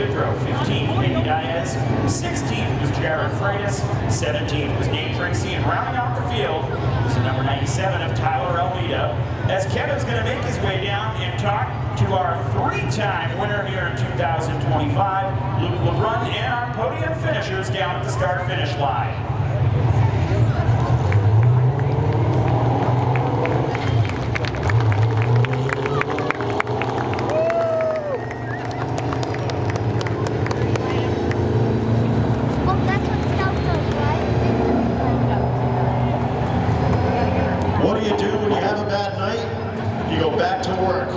Pedro. 15th, Eddie Diaz. 16th was Jared Freitas. 17th was Nate Tracy. And rounding out the field was the number 97 of Tyler Almeida. As Kevin's going to make his way down and talk to our three-time winner here in 2025, Luke LeBrun, and our podium finishers down at the start-finish line. What do you do when you have a bad night? You go back to work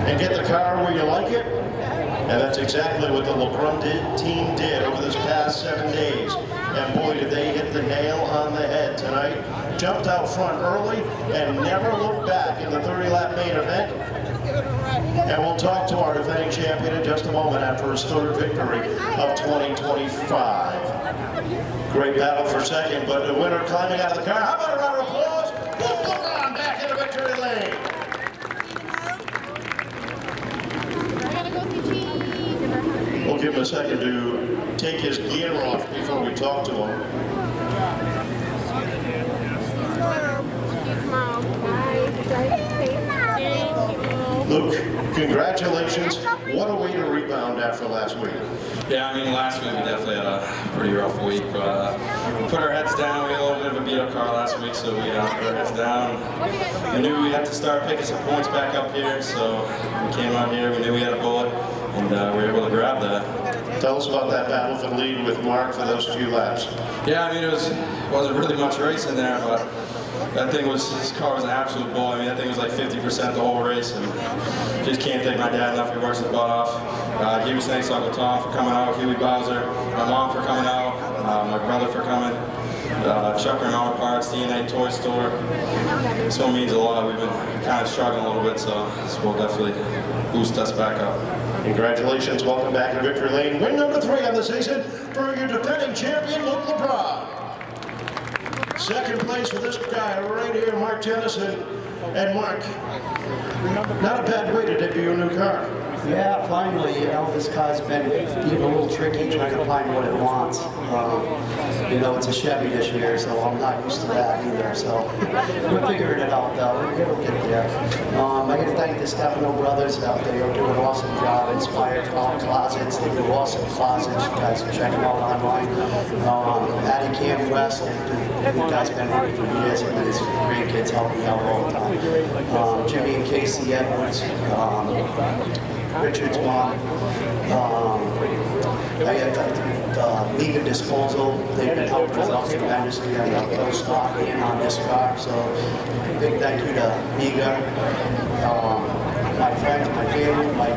and get the car where you like it. And that's exactly what the LeBrun team did over this past 7 days. And boy, did they hit the nail on the head tonight. Jumped out front early and never looked back in the 30-lap main event. And we'll talk to our defending champion in just a moment after his third victory of 2025. Great battle for second, but the winner climbing out of the car. How about a round of applause? Luke LeBrun back into victory lane. We'll give him a second to take his gear off before we talk to him. Luke, congratulations. What a way to rebound after last week. Yeah, I mean, last week we definitely had a pretty rough week, but we put our heads down. We had a little bit of a beat-up car last week, so we put our heads down. We knew we had to start picking some points back up here, so we came out here, we knew we had a bullet, and we were able to grab that. Tell us about that battle for the lead with Mark for those few laps. Yeah, I mean, wasn't really much racing there, but that thing this car was an absolute bull. I mean, that thing was like 50% the whole race, and just can't thank my dad enough. He works his butt off. Give me thanks to Uncle Tom for coming out, Huey Bowser, my mom for coming out, my brother for coming, Chuck and Auto Parts, DNA Toy Store. This one means a lot. We've been kind of struggling a little bit, so this will definitely boost us back up. Congratulations, welcome back to Victory Lane. Win number 3 of the season for your defending champion, Luke LeBrun. Second place for this guy right here, Mark Jenison. And Mark, not a bad way to debut a new car. Yeah, finally, you know, this car's been being a little tricky trying to find what it wants. You know, it's a Chevy this year, so I'm not used to that either. So we're figuring it out, though. We'll get there. I got to thank the Stefano brothers out there. They do an awesome job. Inspired Closets. They do awesome closets. You guys can check them out online. Addie Cam West. You guys been with me for years, and his grandkids help me out all the time. Jimmy and Casey Edwards. Richard's mom. I had Liga Disposal. They've been helping us out tremendously. I got no stock in on this car, so big thank you to Liga. My friends, my family, my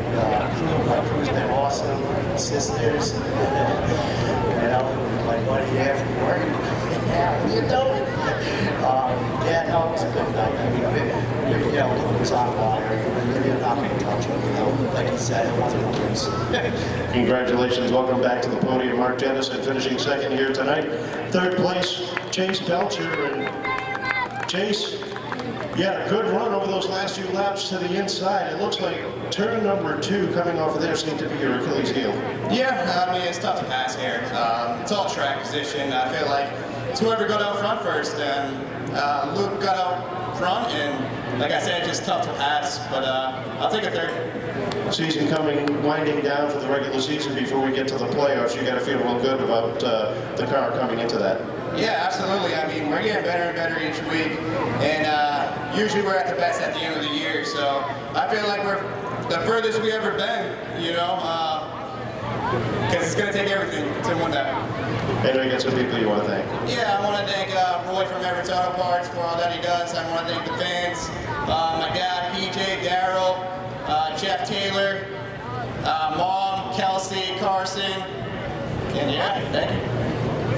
crew's been awesome. Sisters, you know, my buddy there from work. Yeah, what are you doing? Yeah, no, it was a good night. I mean, you know, it was on fire. You're not going to touch it. You know, like he said, it wasn't a race. Congratulations, welcome back to the podium. Mark Jenison finishing second here tonight. Third place, Chase Belcher. And Chase, you had a good run over those last few laps to the inside. It looks like turn number 2 coming off of there seemed to be your Achilles heel. Yeah, I mean, it's tough to pass here. It's all track position. I feel like it's whoever got out front first, and Luke got out front, and like I said, just tough to pass, but I'll take a third. Season winding down for the regular season before we get to the playoffs. You got to feel real good about the car coming into that. Yeah, absolutely. I mean, we're getting better and better each week, and usually we're at the best at the end of the year, so I feel like we're the furthest we ever been, you know, because it's going to take everything to win that. And I got some people you want to thank. Yeah, I want to thank Roy from Everett's Auto Parts for all that he does. I want to thank the fans, my dad, PJ, Daryl, Jeff Taylor, Mom, Kelsey, Carson, and yeah, thank you.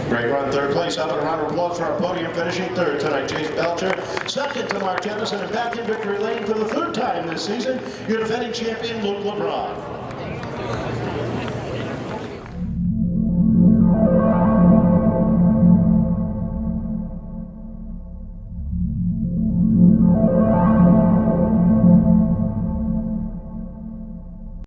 Great run, third place. How about a round of applause for our podium finishing third tonight, Chase Belcher. Second to Mark Jenison, and back in victory lane for the third time this season, your defending champion, Luke LeBrun.